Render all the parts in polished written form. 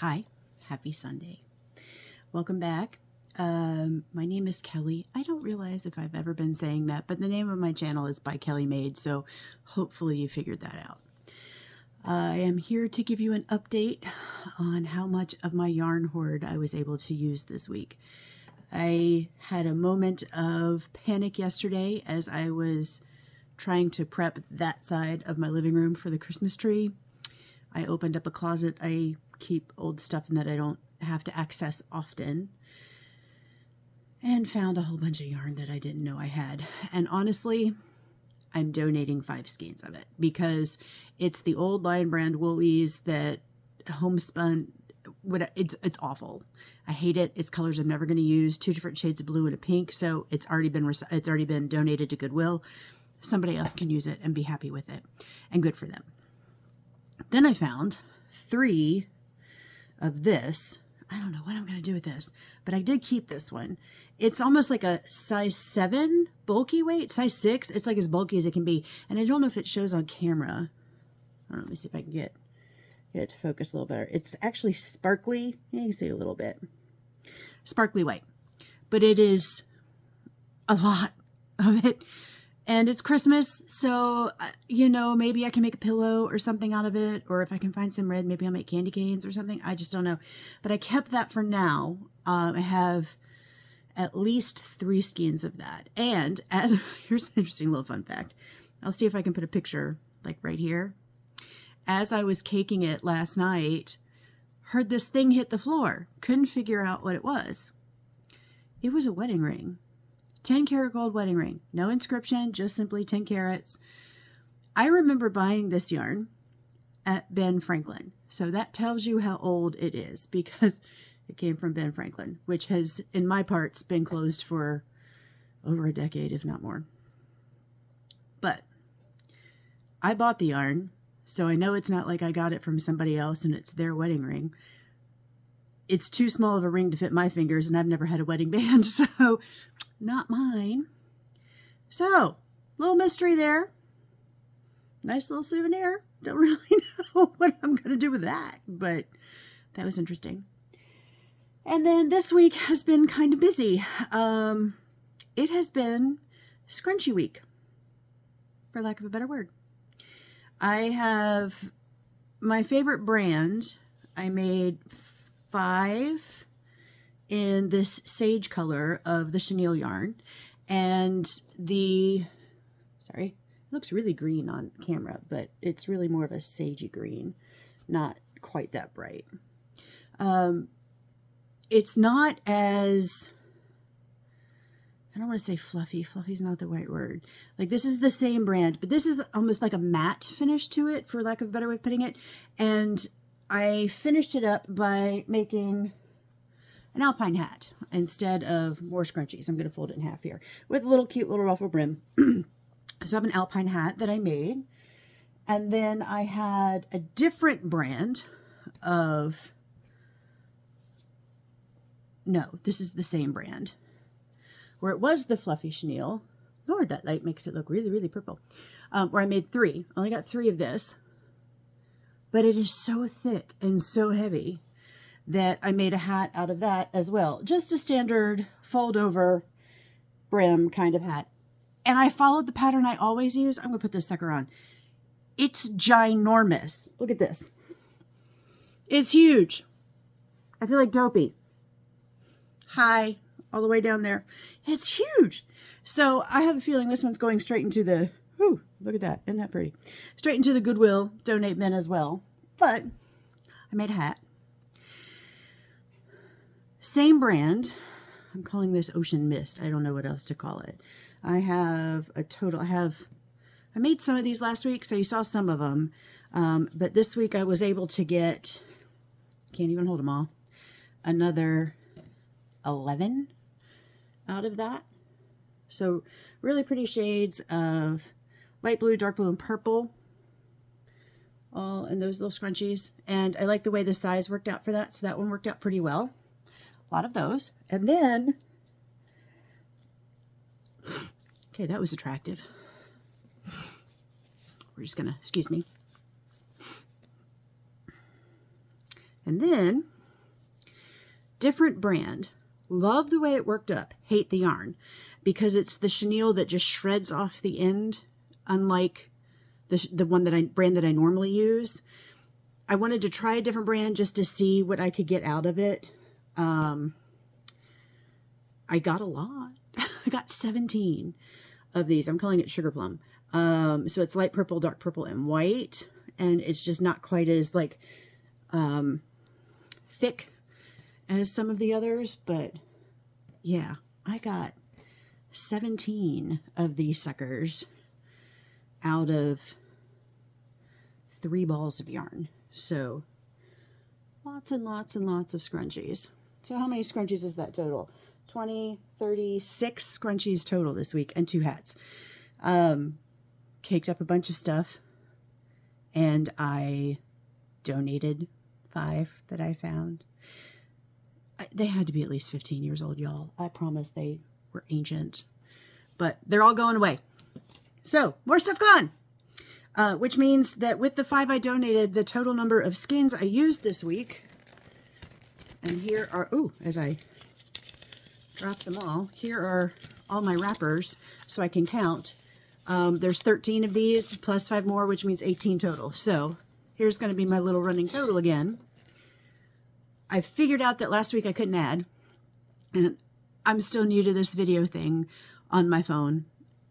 Hi, happy Sunday. Welcome back. My name is Kelly. I don't realize if I've ever been saying that, but the name of my channel is by Kelly Made, so hopefully you figured that out. I am here to give you an update on how much of my yarn hoard I was able to use this week. I had a moment of panic yesterday as I was trying to prep that side of my living room for the Christmas tree. I opened up a closet. I keep old stuff in that I don't have to access often, and found a whole bunch of yarn that I didn't know I had. And honestly, I'm donating 5 skeins of it because it's the old Lion Brand woolies that homespun. It's awful. I hate it. It's colors I'm never going to use. 2 different shades of blue and a pink. So it's already been donated to Goodwill. Somebody else can use it and be happy with it, and good for them. Then I found 3 of this. I don't know what I'm going to do with this, but I did keep this one. It's almost like a size 7 bulky weight, size 6. It's like as bulky as it can be. And I don't know if it shows on camera. I don't know, let me see if I can get it to focus a little better. It's actually sparkly. You can see a little bit. Sparkly white. But it is a lot of it. And it's Christmas, so, you know, maybe I can make a pillow or something out of it. Or if I can find some red, maybe I'll make candy canes or something. I just don't know. But I kept that for now. I have at least 3 skeins of that. And here's an interesting little fun fact. I'll see if I can put a picture, like right here. As I was caking it last night, heard this thing hit the floor. Couldn't figure out what it was. It was a wedding ring. 10 karat gold wedding ring. No inscription, just simply 10 carats. I remember buying this yarn at Ben Franklin. So that tells you how old it is, because it came from Ben Franklin, which has, in my parts, been closed for over a decade, if not more. But I bought the yarn, so I know it's not like I got it from somebody else and it's their wedding ring. It's too small of a ring to fit my fingers, and I've never had a wedding band, so not mine. So, little mystery there. Nice little souvenir. Don't really know what I'm going to do with that, but that was interesting. And then this week has been kind of busy. It has been Scrunchie week, for lack of a better word. I have my favorite brand. I made 5 in this sage color of the chenille yarn, and it looks really green on camera, but it's really more of a sagey green, not quite that bright. It's not as, I don't want to say fluffy. Fluffy's not the right word. Like, this is the same brand, but this is almost like a matte finish to it, for lack of a better way of putting it. And I finished it up by making an alpine hat instead of more scrunchies. I'm going to fold it in half here with a cute little ruffle brim. So I have an alpine hat that I made. And then I had a different brand of, no, this is the same brand, where it was the fluffy chenille. Lord, that light makes it look really, really purple. Where I made 3. I only got 3 of this. But it is so thick and so heavy that I made a hat out of that as well. Just a standard fold over brim kind of hat. And I followed the pattern I always use. I'm going to put this sucker on. It's ginormous. Look at this. It's huge. I feel like Dopey. Hi, all the way down there. It's huge. So I have a feeling this one's going straight into the, whew, look at that. Isn't that pretty? Straight into the Goodwill donate bin as well. But I made a hat. Same brand. I'm calling this Ocean Mist. I don't know what else to call it. I have a total, I made some of these last week, so you saw some of them. But this week I was able to get, can't even hold them all, another 11 out of that. So really pretty shades of light blue, dark blue, and purple, all in those little scrunchies. And I like the way the size worked out for that, so that one worked out pretty well. A lot of those. And then, okay, that was attractive. We're just gonna, excuse me. And then, different brand. Love the way it worked up. Hate the yarn. Because it's the chenille that just shreds off the end, unlike the brand that I normally use. I wanted to try a different brand just to see what I could get out of it. I got a lot. I got 17 of these. I'm calling it Sugar Plum. So it's light purple, dark purple, and white. And it's just not quite as like thick as some of the others. But yeah, I got 17 of these suckers out of 3 balls of yarn. So lots and lots and lots of scrunchies. So how many scrunchies is that total? 20, 36 scrunchies total this week, and 2 hats. Caked up a bunch of stuff, and I donated 5 that I found. They had to be at least 15 years old, y'all. I promise they were ancient. But they're all going away. So, more stuff gone. Which means that with the 5 I donated, the total number of skeins I used this week, and here are, as I drop them all, here are all my wrappers, so I can count. There's 13 of these, plus 5 more, which means 18 total. So, here's going to be my little running total again. I figured out that last week I couldn't add, and I'm still new to this video thing on my phone.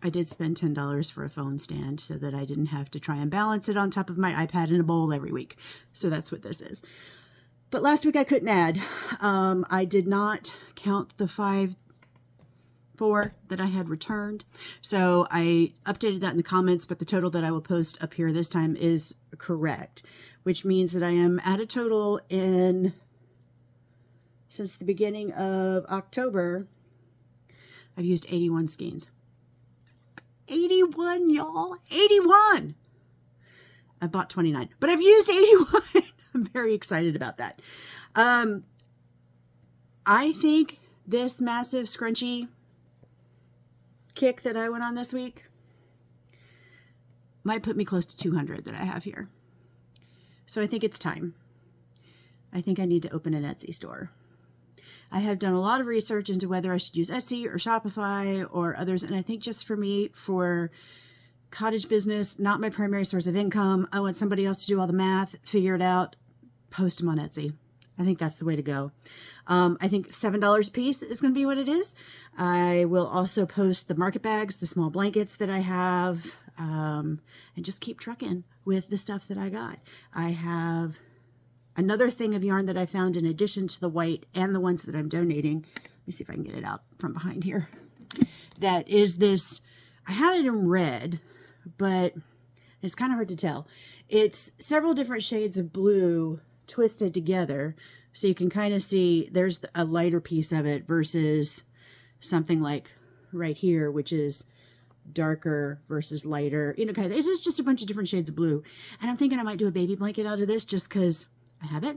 I did spend $10 for a phone stand so that I didn't have to try and balance it on top of my iPad in a bowl every week. So that's what this is. But last week I couldn't add. I did not count the 4 that I had returned. So I updated that in the comments, but the total that I will post up here this time is correct, which means that I am at a total since the beginning of October, I've used 81 skeins. 81, y'all. 81. I bought 29, but I've used 81. I'm very excited about that. I think this massive scrunchie kick that I went on this week might put me close to 200 that I have here. So I think it's time. I think I need to open an Etsy store. I have done a lot of research into whether I should use Etsy or Shopify or others. And I think just for me, for cottage business, not my primary source of income, I want somebody else to do all the math, figure it out, post them on Etsy. I think that's the way to go. I think $7 a piece is going to be what it is. I will also post the market bags, the small blankets that I have, and just keep trucking with the stuff that I got. I have another thing of yarn that I found in addition to the white and the ones that I'm donating. Let me see if I can get it out from behind here. That is this, I have it in red, but it's kind of hard to tell. It's several different shades of blue twisted together. So you can kind of see there's a lighter piece of it versus something like right here, which is darker versus lighter. You know, kind of, this is just a bunch of different shades of blue. And I'm thinking I might do a baby blanket out of this just because I have it.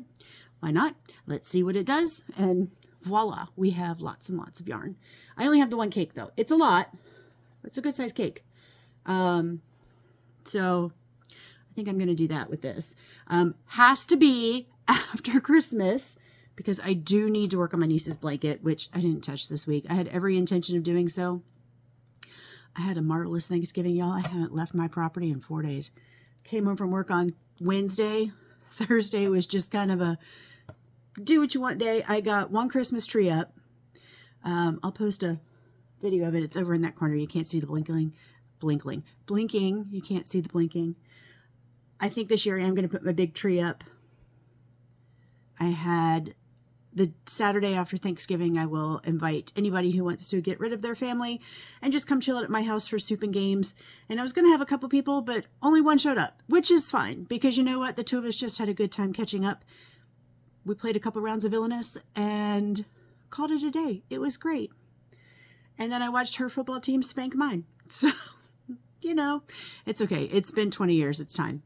Why not? Let's see what it does. And voila, we have lots and lots of yarn. I only have the one cake though. It's a lot. It's a good sized cake. So I think I'm going to do that with this. Has to be after Christmas because I do need to work on my niece's blanket, which I didn't touch this week. I had every intention of doing so. I had a marvelous Thanksgiving, y'all. I haven't left my property in 4 days. Came home from work on Wednesday. Thursday was just kind of a do what you want day. I got one Christmas tree up. I'll post a video of it. It's over in that corner. You can't see the blinking. You can't see the blinking. I think this year I am going to put my big tree up. I had the Saturday after Thanksgiving, I will invite anybody who wants to get rid of their family and just come chill at my house for soup and games. And I was going to have a couple people, but only one showed up, which is fine because you know what? The two of us just had a good time catching up. We played a couple rounds of Villainous and called it a day. It was great. And then I watched her football team spank mine. So, you know, it's okay. It's been 20 years. It's time.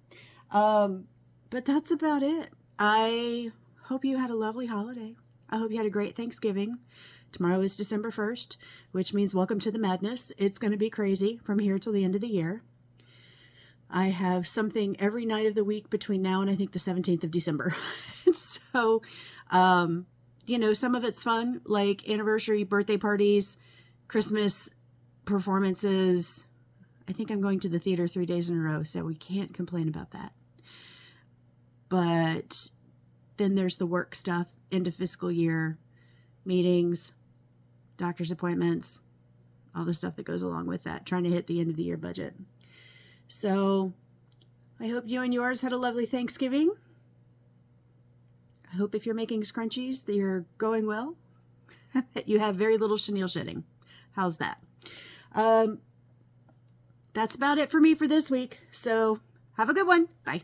But that's about it. I hope you had a lovely holiday. I hope you had a great Thanksgiving. Tomorrow is December 1st, which means welcome to the madness. It's going to be crazy from here till the end of the year. I have something every night of the week between now and I think the 17th of December. So, you know, some of it's fun, like anniversary, birthday parties, Christmas performances. I think I'm going to the theater 3 days in a row, so we can't complain about that. But then there's the work stuff, end of fiscal year, meetings, doctor's appointments, all the stuff that goes along with that, trying to hit the end of the year budget. So I hope you and yours had a lovely Thanksgiving. I hope if you're making scrunchies that you're going well, that you have very little chenille shedding. How's that? That's about it for me for this week. So have a good one. Bye.